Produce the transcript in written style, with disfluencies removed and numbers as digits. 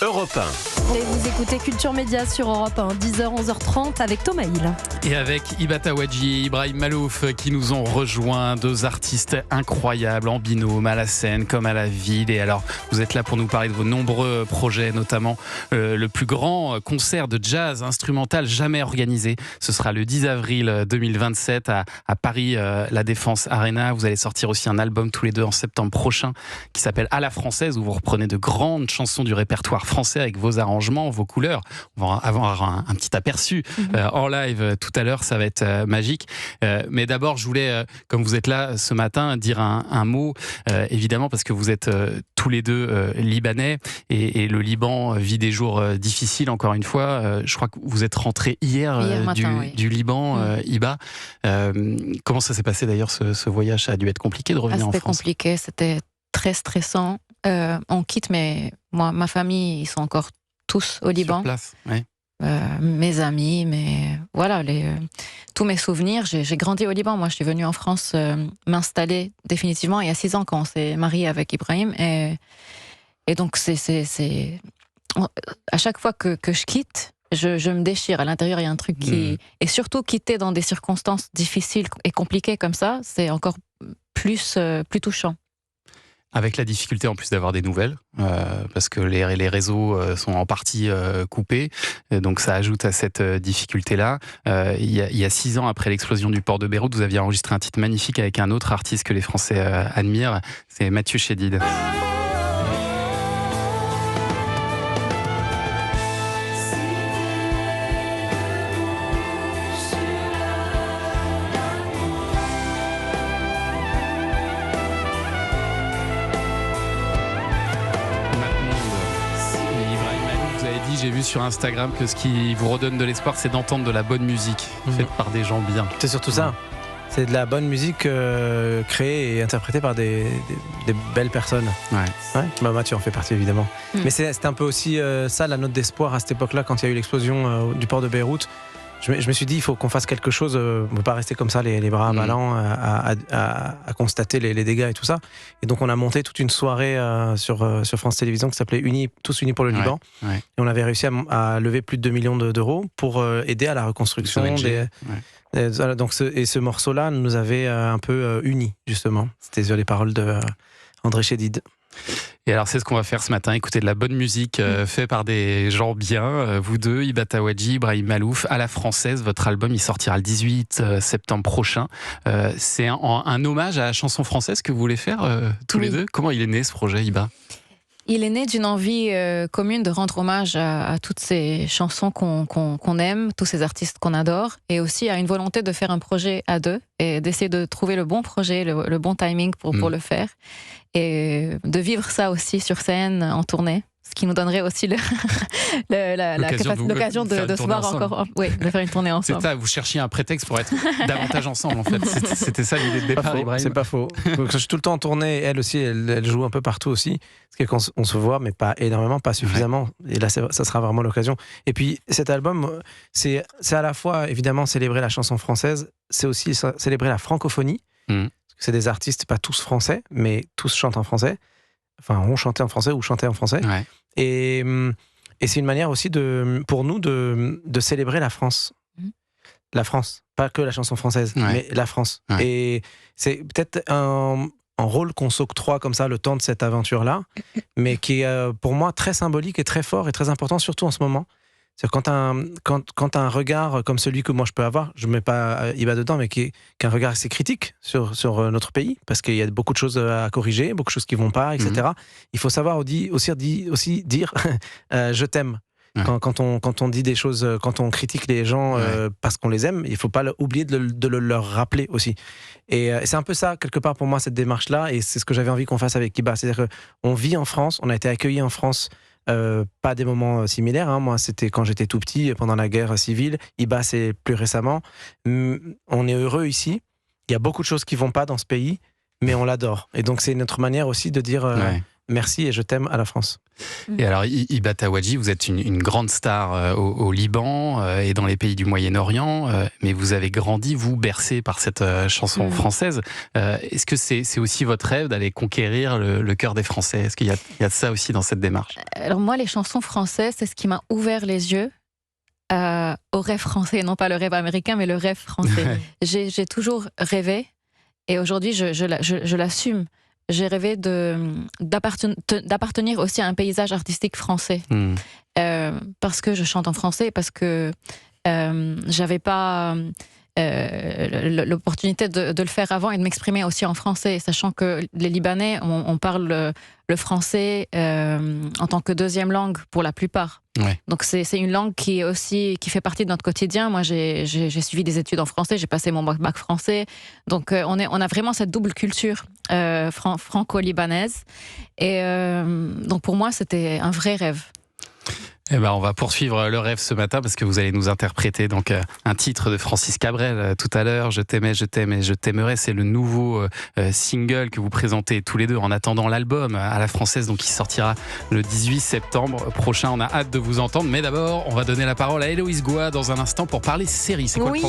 Europe 1. Et vous écoutez Culture Média sur Europe 1, 10h, 11h30 avec Thomas Hill. Et avec Hiba Tawadji et Ibrahim Malouf qui nous ont rejoints, deux artistes incroyables en binôme, à la scène comme à la ville. Et alors, vous êtes là pour nous parler de vos nombreux projets, notamment le plus grand concert de jazz instrumental jamais organisé. Ce sera le 10 avril 2027 à Paris, la Défense Arena. Vous allez sortir aussi un album tous les deux en septembre prochain qui s'appelle À la Française, où vous reprenez de grandes chansons du répertoire français avec vos arrangements, vos couleurs. On va avoir un petit aperçu en live tout à l'heure, ça va être magique. Mais d'abord, je voulais, comme vous êtes là ce matin, dire un mot, évidemment, parce que vous êtes tous les deux libanais et le Liban vit des jours difficiles, encore une fois. Je crois que vous êtes rentré hier matin, du Liban, Hiba. Comment ça s'est passé d'ailleurs ce voyage? Ça a dû être compliqué de revenir en France. C'était compliqué, c'était très stressant. On quitte, mais moi, ma famille, ils sont encore tous au Liban. Sur place, oui. Mes amis, tous mes souvenirs. J'ai grandi au Liban. Moi, je suis venue en France m'installer définitivement il y a 6 ans quand on s'est marié avec Ibrahim. Et donc, à chaque fois que je quitte, je me déchire. À l'intérieur, il y a un truc qui... Et surtout, quitter dans des circonstances difficiles et compliquées comme ça, c'est encore plus touchant. Avec la difficulté en plus d'avoir des nouvelles, parce que les réseaux sont en partie coupés, donc ça ajoute à cette difficulté-là. Il y a 6 ans après l'explosion du port de Beyrouth, vous aviez enregistré un titre magnifique avec un autre artiste que les Français admirent, c'est Mathieu Chédid. J'ai vu sur Instagram que ce qui vous redonne de l'espoir, c'est d'entendre de la bonne musique faite par des gens bien. C'est surtout ça. C'est de la bonne musique créée et interprétée par des belles personnes. Ouais. Mathieu en fait partie évidemment. Mais c'était un peu aussi ça la note d'espoir à cette époque-là, quand il y a eu l'explosion du port de Beyrouth. Je me suis dit, il faut qu'on fasse quelque chose, on ne peut pas rester comme ça, les bras ballants, à constater les dégâts et tout ça. Et donc, on a monté toute une soirée sur France Télévisions qui s'appelait Tous unis pour le Liban. Ouais. Et on avait réussi à lever plus de 2 millions d'euros pour aider à la reconstruction. Donc, ce morceau-là nous avait un peu unis, justement. C'était sur les paroles d'André Chédid. Et alors c'est ce qu'on va faire ce matin, écouter de la bonne musique faite par des gens bien, vous deux, Hiba Tawadji, Ibrahim Malouf, À la Française. Votre album il sortira le 18 septembre prochain. C'est un hommage à la chanson française que vous voulez faire tous les deux. Comment il est né ce projet, Hiba ? Il est né d'une envie commune de rendre hommage à toutes ces chansons qu'on aime, tous ces artistes qu'on adore, et aussi à une volonté de faire un projet à deux et d'essayer de trouver le bon projet, le bon timing pour le faire, et de vivre ça aussi sur scène, en tournée. Ce qui nous donnerait aussi l'occasion de se voir encore, de faire une tournée ensemble. C'est ça, vous cherchiez un prétexte pour être davantage ensemble en fait. C'était ça l'idée de départ, Ibrahim. C'est pas faux. Je suis tout le temps en tournée, elle aussi, elle joue un peu partout aussi. Parce qu'on se voit, mais pas énormément, pas suffisamment. Et là, ça sera vraiment l'occasion. Et puis cet album, c'est à la fois évidemment célébrer la chanson française, c'est aussi célébrer la francophonie. Parce que c'est des artistes, pas tous français, mais tous chantent en français. Enfin, on chantait en français ou chantait en français. Ouais. Et c'est une manière aussi pour nous de célébrer la France. La France. Pas que la chanson française, mais la France. Ouais. Et c'est peut-être un rôle qu'on s'octroie comme ça le temps de cette aventure-là, mais qui est pour moi très symbolique et très fort et très important, surtout en ce moment. C'est-à-dire quand t'as un regard comme celui que moi je peux avoir, je ne mets pas Hiba dedans, mais qui est un regard assez critique sur notre pays, parce qu'il y a beaucoup de choses à corriger, beaucoup de choses qui ne vont pas, etc. Il faut savoir aussi dire je t'aime. Ouais. Quand on dit des choses, quand on critique les gens parce qu'on les aime, il ne faut pas oublier de leur rappeler aussi. Et c'est un peu ça, quelque part, pour moi, cette démarche-là, et c'est ce que j'avais envie qu'on fasse avec Hiba. C'est-à-dire qu'on vit en France, on a été accueillis en France. Pas des moments similaires, moi c'était quand j'étais tout petit pendant la guerre civile, Hiba c'est plus récemment. On est heureux ici, il y a beaucoup de choses qui vont pas dans ce pays, mais on l'adore, et donc c'est notre manière aussi de dire merci et je t'aime à la France. Et alors, Hiba Tawadji, vous êtes une grande star au Liban et dans les pays du Moyen-Orient, mais vous avez grandi, vous, bercé par cette chanson française. Est-ce que c'est aussi votre rêve d'aller conquérir le cœur des Français? Est-ce qu'il y a de ça aussi dans cette démarche? Alors moi, les chansons françaises, c'est ce qui m'a ouvert les yeux au rêve français, non pas le rêve américain, mais le rêve français. J'ai toujours rêvé, et aujourd'hui, je l'assume. J'ai rêvé d'appartenir aussi à un paysage artistique français. Parce que je chante en français, parce que j'avais pas l'opportunité de le faire avant et de m'exprimer aussi en français, sachant que les Libanais, on parle le français en tant que deuxième langue pour la plupart. Ouais. Donc c'est une langue qui fait partie de notre quotidien. Moi, j'ai suivi des études en français, j'ai passé mon bac français. Donc on a vraiment cette double culture franco-libanaise. Et donc pour moi, c'était un vrai rêve. Eh ben, on va poursuivre le rêve ce matin parce que vous allez nous interpréter donc un titre de Francis Cabrel tout à l'heure. Je t'aimais, je t'aime et je t'aimerai. C'est le nouveau single que vous présentez tous les deux en attendant l'album à la française, donc qui sortira le 18 septembre prochain. On a hâte de vous entendre, mais d'abord on va donner la parole à Héloïse Goua dans un instant pour parler série. C'est quoi le